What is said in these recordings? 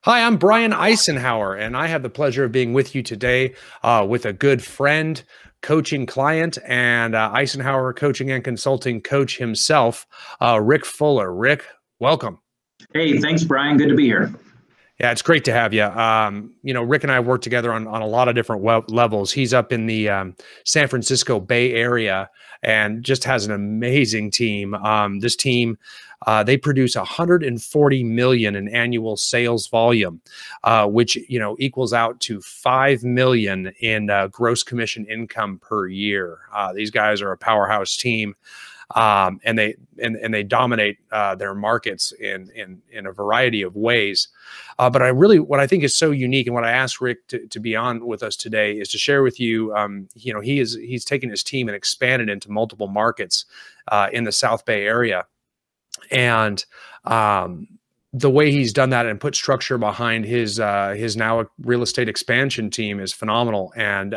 Hi, I'm Brian Icenhower, and I have the pleasure of being with you today with a good friend, coaching client, and Eisenhower coaching and consulting coach himself, Rick Fuller. Rick, welcome. Hey, thanks, Brian. Good to be here. Yeah, it's great to have you. Rick and I work together on a lot of different levels. He's up in the San Francisco Bay Area and just has an amazing team. This team, they produce 140 million in annual sales volume, which equals out to 5 million in gross commission income per year. These guys are a powerhouse team. And they dominate their markets in a variety of ways. But what I think is so unique, and what I asked Rick to be on with us today, is to share with you. He's taken his team and expanded into multiple markets in the South Bay area, and the way he's done that and put structure behind his now real estate expansion team is phenomenal. And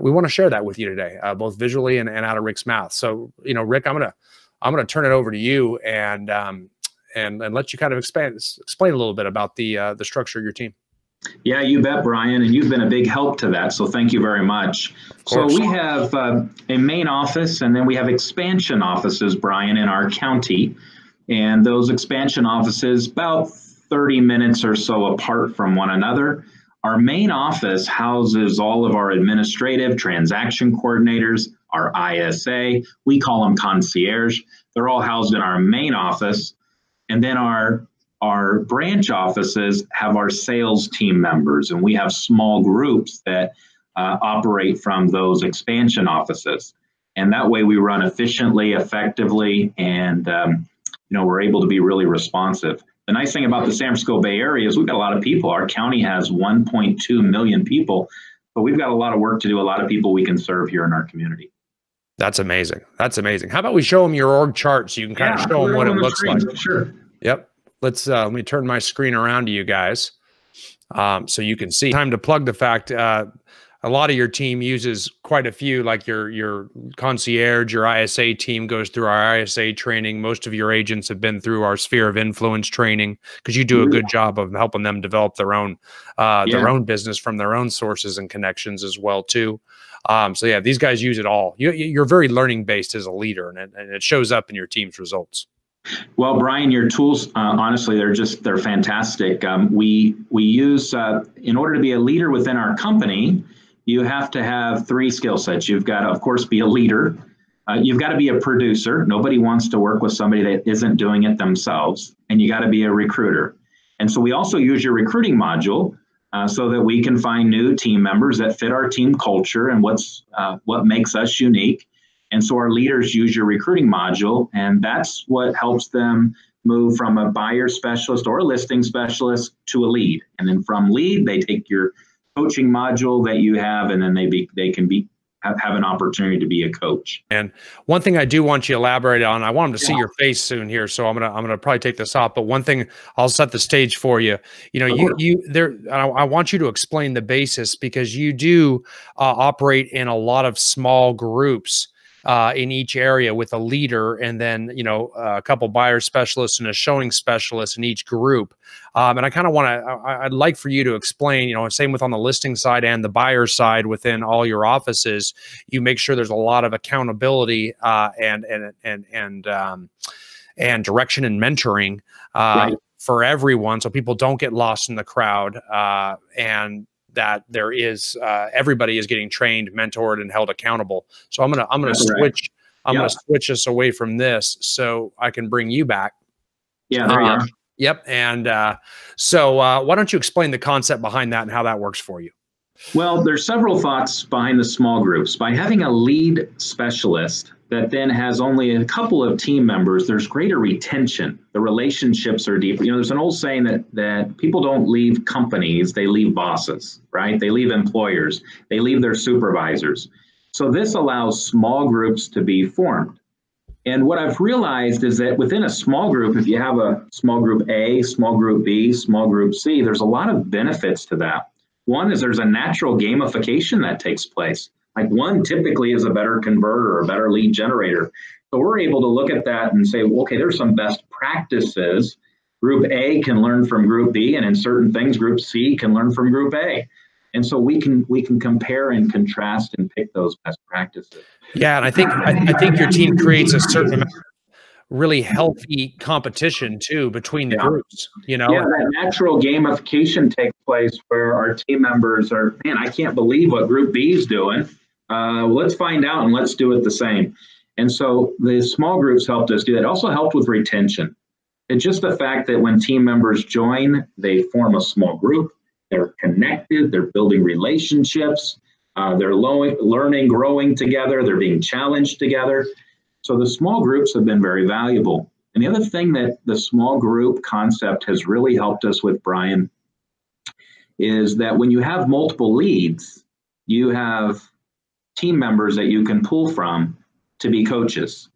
we want to share that with you today, both visually and out of Rick's mouth. So, Rick, I'm gonna turn it over to you and let you kind of explain a little bit about the structure of your team. Yeah, you bet, Brian, and you've been a big help to that. So thank you very much. So we have a main office, and then we have expansion offices, Brian, in our county, and those expansion offices about 30 minutes or so apart from one another. Our main office houses all of our administrative transaction coordinators, our ISA, we call them concierge. They're all housed in our main office. And then our branch offices have our sales team members, and we have small groups that operate from those expansion offices. And that way we run efficiently, effectively, and we're able to be really responsive. The nice thing about the San Francisco Bay Area is we've got a lot of people. Our county has 1.2 million people, but we've got a lot of work to do, a lot of people we can serve here in our community. That's amazing. That's amazing. How about we show them your org chart so you can kind of show them what it looks like? Sure. Yep. Let me turn my screen around to you guys so you can see. Time to plug the fact a lot of your team uses quite a few, like your concierge, your ISA team goes through our ISA training. Most of your agents have been through our sphere of influence training because you do a good job of helping them develop their own business from their own sources and connections as well too. So yeah, these guys use it all. You're very learning based as a leader, and it shows up in your team's results. Well, Brian, your tools, honestly, they're fantastic. We use, in order to be a leader within our company, you have to have three skill sets. You've got to, of course, be a leader. You've got to be a producer. Nobody wants to work with somebody that isn't doing it themselves. And you got to be a recruiter. And so we also use your recruiting module so that we can find new team members that fit our team culture and what makes us unique. And so our leaders use your recruiting module, and that's what helps them move from a buyer specialist or a listing specialist to a lead. And then from lead, they take your coaching module that you have, and then they can have an opportunity to be a coach. And one thing I do want you to elaborate on, I want them to see your face soon here, so I'm gonna probably take this off. But one thing, I'll set the stage for you. I want you to explain the basis, because you do operate in a lot of small groups in each area with a leader, and then a couple buyer specialists and a showing specialist in each group. And I kind of want to, I'd like for you to explain, same with on the listing side and the buyer side within all your offices, you make sure there's a lot of accountability and direction and mentoring for everyone, so people don't get lost in the crowd, and that there is everybody is getting trained, mentored, and held accountable. So I'm gonna switch. I'm gonna switch us away from this so I can bring you back. Yeah, there you are. Yep. And so why don't you explain the concept behind that and how that works for you? Well, there's several thoughts behind the small groups. By having a lead specialist that then has only a couple of team members, there's greater retention. The relationships are deeper. There's an old saying that people don't leave companies, they leave bosses, right? They leave employers, they leave their supervisors. So this allows small groups to be formed. And what I've realized is that within a small group, if you have a small group A, small group B, small group C, there's a lot of benefits to that. One is there's a natural gamification that takes place. Like one typically is a better converter, a better lead generator. So we're able to look at that and say, well, okay, there's some best practices Group A can learn from Group B, and in certain things, Group C can learn from Group A. And so we can compare and contrast and pick those best practices. Yeah, and I think your team creates a certain amount of really healthy competition too between the groups. You know, that natural gamification takes place where our team members are, man, I can't believe what Group B is doing. Let's find out and let's do it the same. And so the small groups helped us do that. It also helped with retention. It's just the fact that when team members join, they form a small group. They're connected. They're building relationships. They're learning, growing together. They're being challenged together. So the small groups have been very valuable. And the other thing that the small group concept has really helped us with, Brian, is that when you have multiple leads, you have team members that you can pull from to be coaches.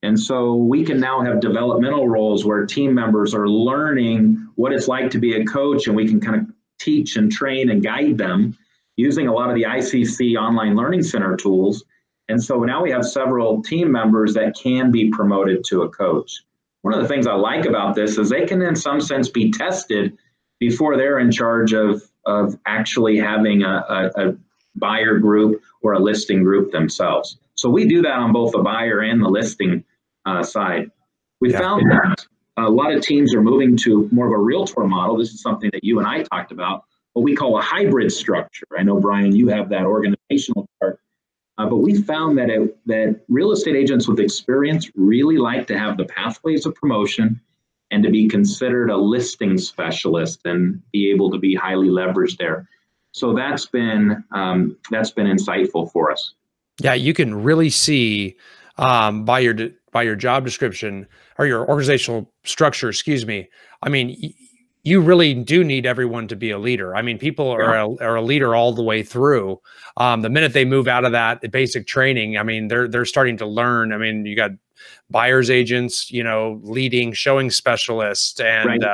And so we can now have developmental roles where team members are learning what it's like to be a coach, and we can kind of teach and train and guide them using a lot of the ICC Online Learning Center tools. And so now we have several team members that can be promoted to a coach. One of the things I like about this is they can, in some sense, be tested before they're in charge of actually having a buyer group or a listing group themselves. So we do that on both the buyer and the listing side. We found that a lot of teams are moving to more of a realtor model. This is something that you and I talked about, what we call a hybrid structure. I know, Brian, you have that organizational chart. But we found that real estate agents with experience really like to have the pathways of promotion and to be considered a listing specialist and be able to be highly leveraged there. So that's been insightful for us. Yeah, you can really see by your job description or your organizational structure, excuse me. I mean, you really do need everyone to be a leader. I mean, people are a leader all the way through. The minute they move out of that basic training, I mean, they're starting to learn. I mean, you got buyer's agents, you know, leading showing specialists, and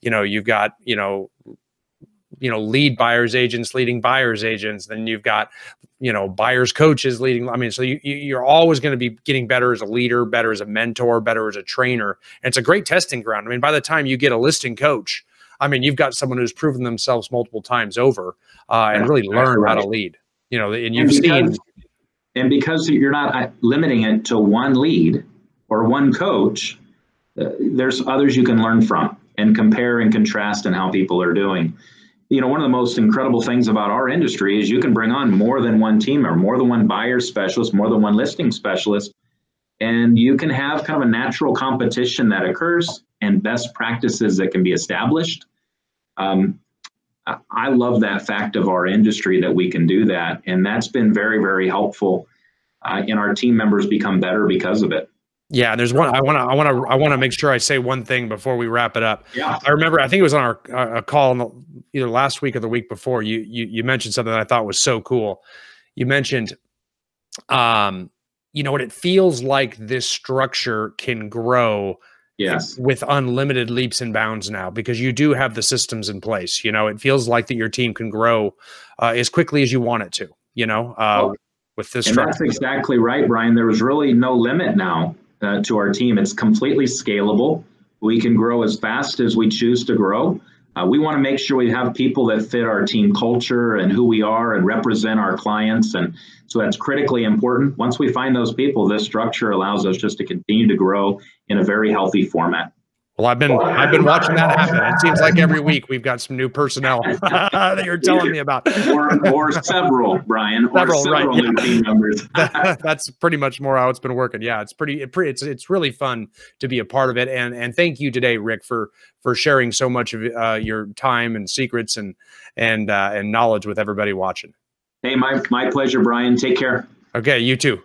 you know, you've got lead buyer's agents leading buyer's agents. Then you've got buyer's coaches leading. I mean, so you're always going to be getting better as a leader, better as a mentor, better as a trainer. And it's a great testing ground. I mean, by the time you get a listing coach, I mean, you've got someone who's proven themselves multiple times over and really learned how to lead, and you've seen. And because you're not limiting it to one lead or one coach, there's others you can learn from and compare and contrast in how people are doing. One of the most incredible things about our industry is you can bring on more than one team or more than one buyer specialist, more than one listing specialist, and you can have kind of a natural competition that occurs and best practices that can be established. I love that fact of our industry that we can do that, and that's been very, very helpful. And our team members become better because of it. Yeah, there's one. I want to make sure I say one thing before we wrap it up. Yeah, I remember. I think it was on our call either last week or the week before. You mentioned something that I thought was so cool. You mentioned, what it feels like this structure can grow. Yes, with unlimited leaps and bounds now, because you do have the systems in place. It feels like that your team can grow as quickly as you want it to. With this structure. That's exactly right, Brian. There was really no limit now to our team. It's completely scalable. We can grow as fast as we choose to grow. We want to make sure we have people that fit our team culture and who we are and represent our clients. And so that's critically important. Once we find those people, this structure allows us just to continue to grow in a very healthy format. Well, I've been watching that happen. It seems like every week we've got some new personnel that you're telling me about, or several, Brian, several new team members. That's pretty much more how it's been working. Yeah, it's really fun to be a part of it. And thank you today, Rick, for sharing so much of your time and secrets and knowledge with everybody watching. Hey, my pleasure, Brian. Take care. Okay, you too.